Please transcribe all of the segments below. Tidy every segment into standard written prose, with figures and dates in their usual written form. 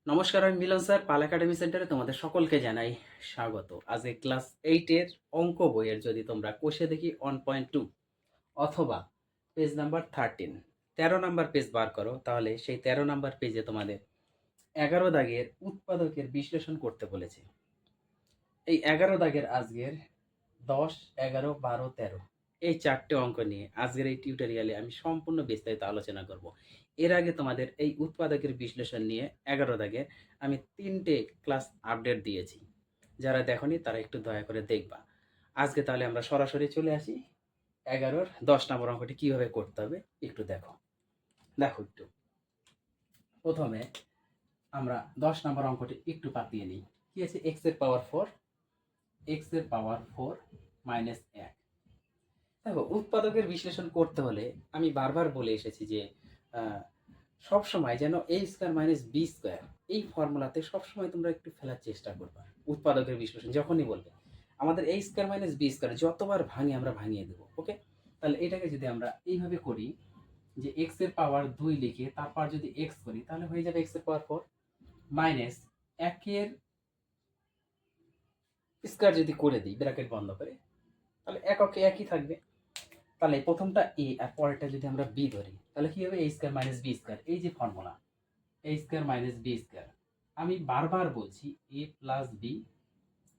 নমস্কার, আমি মিলন স্যার। পাল একাডেমি সেন্টারে তোমাদের সকলকে জানাই স্বাগত। আজকে ক্লাস 8 এর অঙ্ক বইয়ের যদি তোমরা কষে দেখি 1.2 অথবা পেজ নাম্বার 13 নাম্বার পেজ বার করো, তাহলে সেই 13 নাম্বার পেজে তোমাদের 11 দাগের উৎপাদকের বিশ্লেষণ করতে বলেছে। এই 11 দাগের আজকের 10, 11, 12, 13 এই 4টে অঙ্ক নিয়ে আজকের এই টিউটোরিয়ালে আমি সম্পূর্ণ বিস্তারিত আলোচনা করব। এর আগে তোমাদের এই উৎপাদকের বিশ্লেষণ নিয়ে 11 দাগের আমি 3টে ক্লাস আপডেট দিয়েছি। যারা দেখোনি তারা একটু দয়া করে দেখবা। আজকে তাহলে আমরা সরাসরি চলে আসি 11-র 10 নম্বর অঙ্কটি কিভাবে করতে হবে একটু দেখো। দেখো একটু প্রথমে আমরা 10 নম্বর অঙ্কটি একটু পাতিয়ে নিই। কি আছে? x এর পাওয়ার 4, x এর পাওয়ার 4 মাইনাস 1। দেখো, উৎপাদকের বিশ্লেষণ করতে হলে আমি বারবার বলে এসেছি যে সব সময় যেন a square minus b square এই ফর্মুলাতে সবসময় তোমরা একটু ফেলার চেষ্টা করবা। উৎপাদকের বিশ্লেষণ যখনই বলবে আমাদের a square minus b square যতবার ভাঙি আমরা ভাঙিয়ে দেবো। ওকে, তাহলে এটাকে যদি আমরা এইভাবে করি যে x এর পাওয়ার 2 লিখে তারপর যদি x করি তাহলে হয়ে যাবে x এর পাওয়ার 4 মাইনাস 1 এর স্কয়ার যদি করে দিই ব্র্যাকেট বন্ধ করে, তাহলে এককে একই থাকবে। তাহলে প্রথমটা এ আর পরেরটা যদি আমরা বি ধরি তাহলে কি হবে? এ স্কয়ার মাইনাস বি স্কয়ার, এই যে ফর্মুলা এ স্কয়ার মাইনাস বি স্কয়ার। আমি বারবার বলছি এ প্লাস বি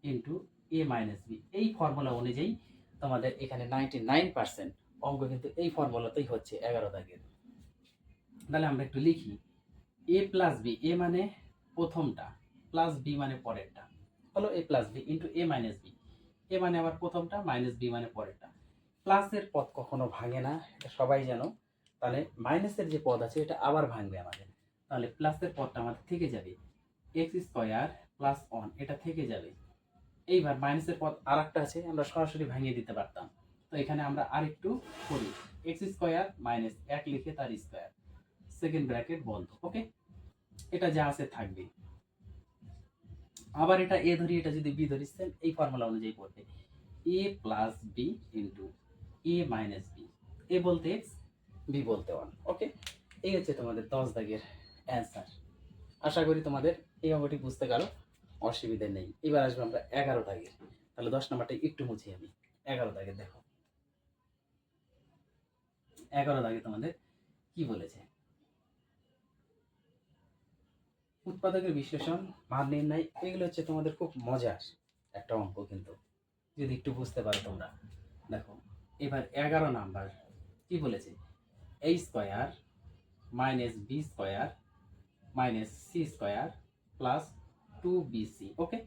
ইন্টু এ মাইনাস বি, এই ফর্মুলা অনুযায়ী তোমাদের এখানে 99% অঙ্ক কিন্তু এই ফর্মুলাতেই হচ্ছে 11 দাগের। তাহলে আমরা একটু লিখি এ প্লাস বি, এ মানে প্রথমটা প্লাস বি মানে পরেরটা, হলো এ প্লাস বি ইন্টু এ মাইনাস বি। এ মানে আবার প্রথমটা, মাইনাস বি মানে পরেরটা। প্লাসের পদ কখনো ভাঙে না, এটা সবাই জানো। তাহলে মাইনাসের যে পদ আছে এটা আবার ভাঙবে আমাদের। তাহলে প্লাসের পদটা আমাদের থেকে যাবে এক্স স্কোয়ার প্লাস 1, এটা থেকে যাবে। এইবার মাইনাসের পদ আর একটা আছে, আমরা সরাসরি ভাঙিয়ে দিতে পারতাম। তো এখানে আমরা আরেকটু করি, এক্স স্কোয়ার মাইনাস 1 লিখে তার স্কোয়ার, সেকেন্ড ব্র্যাকেট বন্ধ। ওকে, এটা যা আছে থাকবে। আবার এটা এ ধরি, এটা যদি বি ধরি, সেম এই ফর্মুলা অনুযায়ী পড়বে এ প্লাস বি ইন্টু এ মাইনাস বি। এ বলতে এক্স, বি বলতে 1। ওকে, এই হচ্ছে তোমাদের 10 দাগের অ্যান্সার। আশা করি তোমাদের এই অঙ্কটি বুঝতে গেল, অসুবিধা নেই। এবার আসবো আমরা 11 দাগের। তাহলে 10 নাম্বারটা একটু মুছি আমি। 11 দাগের দেখো, 11 দাগে তোমাদের কি বলেছে? উৎপাদকের বিশ্লেষণ, মান নির্ণয়, এগুলো হচ্ছে তোমাদের খুব মজার একটা অঙ্ক কিন্তু, যদি একটু বুঝতে পারো তোমরা। দেখো এবার 11 নাম্বার কি বলেছে? a square minus B square minus C square plus 2bc। Okay,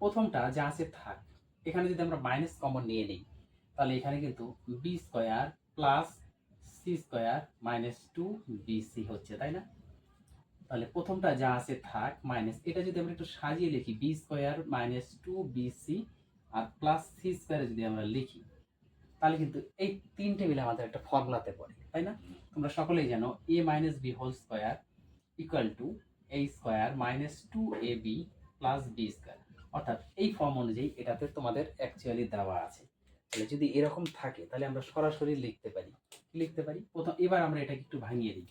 প্রথমটা যা আছে থাক। এখানে যদি আমরা মাইনাস কমন নিয়ে নিই তাহলে এখানে কিন্তু B square plus C square minus 2bc হচ্ছে, তাই না? তাহলে প্রথমটা যা আছে থাক, মাইনাস এটা যদি আমরা একটু সাজিয়ে লিখি বি স্কয়ার মাইনাস 2bc আর প্লাস সি স্কয়ারে যদি আমরা লিখি তাহলে কিন্তু এই তিনটে মিলে আমাদের একটা ফর্মুলাতে পড়ে, তাই না? তোমরা সকলেই জানো A minus B whole square equal to A square minus 2ab plus B square. অর্থাৎ এই ফর্ম অনুযায়ী এটাতে তোমাদের অ্যাকচুয়ালি দেওয়া আছে। তাহলে যদি এরকম থাকে তাহলে আমরা সরাসরি লিখতে পারি। লিখতে পারি প্রথম, এবার আমরা এটাকে একটু ভাঙিয়ে দিই।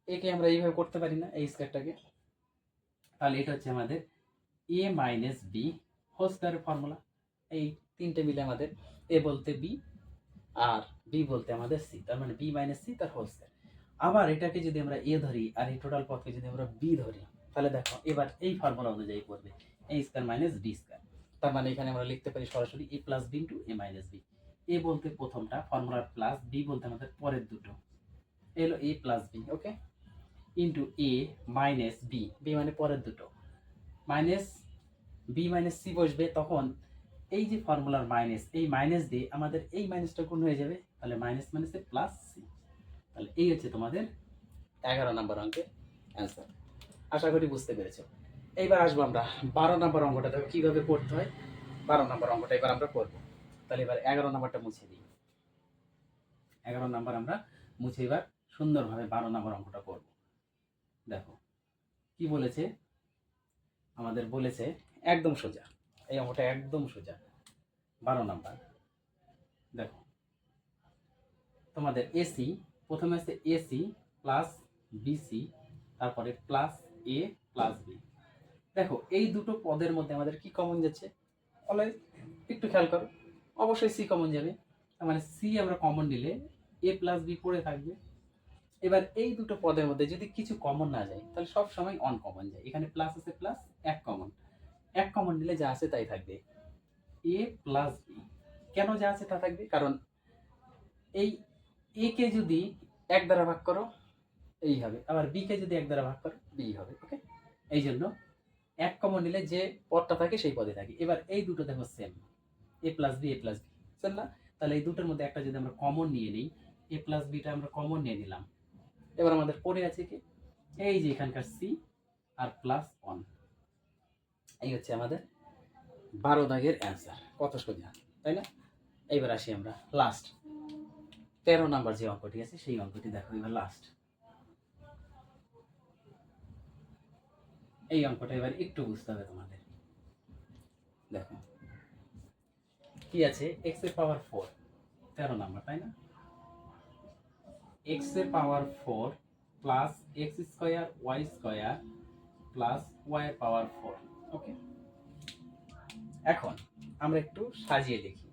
একে আমরা এইভাবে করতে পারি না, এই স্কোয়ারটাকে? তাহলে এটা হচ্ছে আমাদের এ মাইনাস বি হোল স্কোয়ারের ফর্মুলা। এই তিনটে মিলে আমাদের এ বলতে বি আর বি বলতে আমাদের সি, তার মানে বি মাইনাস সি তার হোল স্কয়ার। আবার এটাকে যদি আমরা এ ধরি আর এই টোটাল পদকে যদি আমরা বি ধরি তাহলে দেখো এবার এই ফর্মুলা অনুযায়ী পড়বে এ স্কয়ার মাইনাস বি স্কয়ার। তার মানে এখানে আমরা লিখতে পারি সরাসরি এ প্লাস বি ইন্টু এ মাইনাস বি। এ বলতে প্রথমটা ফর্মুলার প্লাস, বি বলতে আমাদের পরের দুটো, এলো এ প্লাস বি। ওকে, ইন্টু এ মাইনাস বি, বি মানে পরের দুটো, মাইনাস বি মাইনাস সি বসবে। তখন এই যে ফর্মুলার মাইনাস, এই মাইনাস দিয়ে আমাদের এই মাইনাসটা গুণ হয়ে যাবে, তাহলে মাইনাস মাইনাসে প্লাস সি। তাহলে এই হচ্ছে তোমাদের 11 নম্বর অঙ্কের অ্যান্সার। আশা করি বুঝতে পেরেছো। এইবার আসবো আমরা 12 নম্বর অঙ্কটা, দেখো কীভাবে করতে হয়। 12 নম্বর অঙ্কটা এবার আমরা করবো। তাহলে এবার 11 নম্বরটা মুছে দিই। 11 নম্বর আমরা মুছে এবার সুন্দরভাবে 12 নম্বর অঙ্কটা করব। দেখো কি বলেছে আমাদের, বলেছে একদম সোজা, এই অঙ্কটা একদম সোজা। 12 নাম্বার দেখো তোমাদের এসি, প্রথমে আছে এসি প্লাস বিসি, তারপরে প্লাস এ প্লাস বি। দেখো এই দুটো পদের মধ্যে আমাদের কি কমন যাচ্ছে, অলওয়েজ একটু খেয়াল করো, অবশ্যই সি কমন যাবে। তার মানে সি আমরা কমন নিলে এ প্লাস বি পড়ে থাকবে। এবার এই দুটো পদের মধ্যে যদি কিছু কমন না যায় তাহলে সব সময় অন কমন যায়। এখানে প্লাস আছে, প্লাস এক কমন নিলে যা আছে তাই থাকবে, এ প্লাস বি। কেন যা আছে তা থাকবে? কারণ এই এ কে যদি এক দ্বারা ভাগ করো এই হবে, আবার বি কে যদি এক দ্বারা ভাগ করো বি হবে। ওকে, এই জন্য এক কমন নিলে যে পদটা থাকে সেই পদে থাকে। এবার এই দুটো দেখো সেম, এ প্লাস বি সেম না? তাহলে এই দুটোর মধ্যে একটা যদি আমরা কমন নিয়ে নিই, এ প্লাস বিটা আমরা কমন নিয়ে নিলাম। এবার আমাদের পড়ে আছে কি, এই যে এখানকার সি আর প্লাস 1। এই হচ্ছে আমাদের 12 দাগের অ্যান্সার। কত সোজা, তাই না? এইবার আসি আমরা লাস্ট 13 নাম্বার যে অঙ্কটি আছে সেই অঙ্কটি দেখো। এবার লাস্ট এই অঙ্কটা এবার একটু বুঝতে হবে তোমাদের। দেখো কি আছে, এক্স এর পাওয়ার 4, 13 নাম্বার, তাই না? এক্স এর power 4 plus X square Y square plus Y এর পাওয়ার 4। ওকে, এখন আমরা একটু সাজিয়ে লিখি।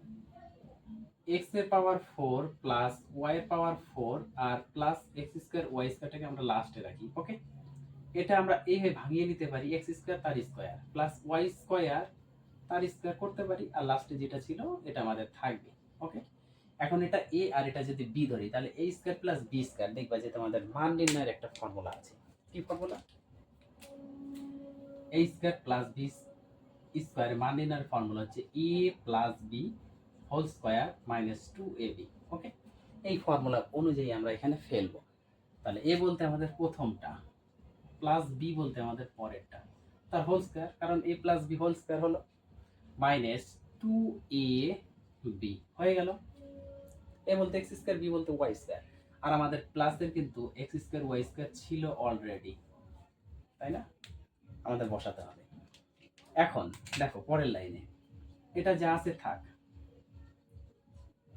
এক্স এর পাওয়ার 4 প্লাস ওয়াই এর পাওয়ার 4 আর প্লাস এক্স স্কোয়ার ওয়াই স্কোয়ারটাকে আমরা লাস্টে রাখি। ওকে, এটা আমরা এইভাবে ভাঙিয়ে নিতে পারি, এক্স স্কোয়ার তার স্কোয়ার প্লাস ওয়াই স্কোয়ার তার স্কোয়ার করতে পারি, আর লাস্টে যেটা ছিল এটা আমাদের থাকবে। ওকে, এখন এটা এ আর এটা যদি বি ধরি তাহলে A square plus B square, দেখবা যে তোমাদের মান নির্ণয়ের একটা ফর্মুলা আছে। কি formula? A square plus B square মান নির্ণয়ের ফর্মুলা হচ্ছে A plus B whole square minus 2ab। Okay, এই ফর্মুলা অনুযায়ী আমরা এখানে ফেলবো। তাহলে এ বলতে আমাদের প্রথমটা, প্লাস বি বলতে আমাদের পরেরটা, তার হোল স্কোয়ার, কারণ এ প্লাস বি হোল স্কোয়ার হলো মাইনাস 2ab হয়ে গেল। এ বলতে এক্স স্কোয়ার, বি বলতে ওয়াই স্কোয়ার, আর আমাদের প্লাসের কিন্তু এক্স স্কোয়ার ওয়াই স্কোয়ার ছিল অলরেডি, তাই না? আমাদের বসাতে হবে। এখন দেখো পরের লাইনে এটা যা আছে থাক,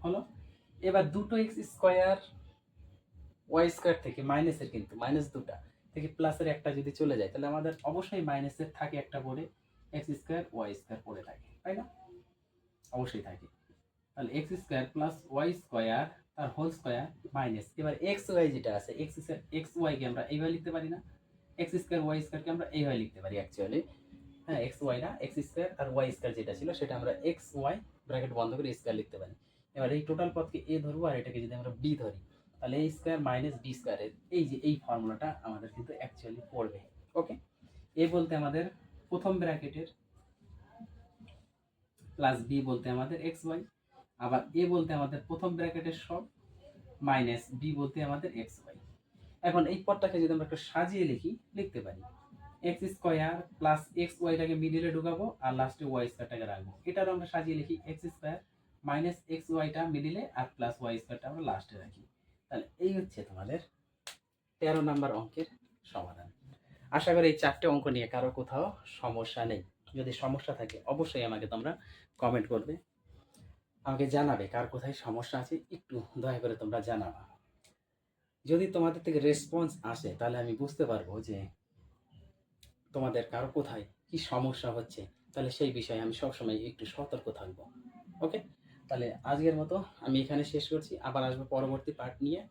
হলো। এবার দুটো এক্স স্কোয়ার ওয়াই স্কোয়ার থেকে মাইনাসের, কিন্তু মাইনাস দুটা থেকে প্লাসের একটা যদি চলে যায় তাহলে আমাদের অবশ্যই মাইনাসের থাকে একটা পড়ে, এক্স স্কোয়ার ওয়াই স্কোয়ার পড়ে থাকে, তাই না? অবশ্যই থাকে। তাহলে X square plus Y square তার হোল স্কোয়ার মাইনাস, এবার এক্স ওয়াই যেটা আছে এক্স ওয়াই কে আমরা এইভাবে লিখতে পারি না, এক্স স্কোয়ার ওয়াই স্কোয়ারকে আমরা এইভাবে লিখতে পারি অ্যাকচুয়ালি। হ্যাঁ, এক্স ওয়াই না, এক্স স্কোয়ার আর ওয়াই স্কোয়ার যেটা ছিল সেটা আমরা এক্স ওয়াই ব্র্যাকেট বন্ধ করে স্কোয়ার লিখতে পারি। এবার এই টোটাল পদকে এ ধরবো আর এটাকে যদি আমরা বি ধরি তাহলে এ স্কোয়ার মাইনাস বি স্কোয়ারের এই যে এই ফর্মুলাটা আমাদের কিন্তু অ্যাকচুয়ালি পড়বে। ওকে, এ বলতে আমাদের প্রথম ব্র্যাকেটের, প্লাস বি বলতে আমাদের এক্স ওয়াই, আবার এ বলতে আমাদের প্রথম ব্র্যাকেটের সব, মাইনাস বি বলতে আমাদের এক্স ওয়াই। এখন এই পদটাকে যদি আমরা একটু সাজিয়ে লিখতে পারি, এক্স স্কোয়ার প্লাস এক্স ওয়াইটাকে মিডিলে ঢুকাবো আর লাস্টে ওয়াই স্কোয়ারটাকে রাখবো। এটারও আমরা সাজিয়ে লিখি, এক্স স্কোয়ার মাইনাস এক্স ওয়াইটা মিডিলে আর প্লাস ওয়াই স্কোয়ারটা আমরা লাস্টে রাখি। তাহলে এই হচ্ছে তোমাদের 13 নাম্বার অঙ্কের সমাধান। আশা করি এই 4টে অঙ্ক নিয়ে কারো কোথাও সমস্যা নেই। যদি সমস্যা থাকে অবশ্যই আমাকে তোমরা কমেন্ট করবে, আমাকে জানাবে কার কোথায় সমস্যা আছে, একটু দয়া করে তোমরা জানাবা। যদি তোমাদের থেকে রেসপন্স আসে তাহলে আমি বুঝতে পারবো যে তোমাদের কারো কোথায় কি সমস্যা হচ্ছে, তাহলে সেই বিষয়ে আমি সবসময় একটু সতর্ক থাকবো। ওকে, তাহলে আজকের মতো আমি এখানে শেষ করছি, আবার আসবো পরবর্তী পার্ট নিয়ে।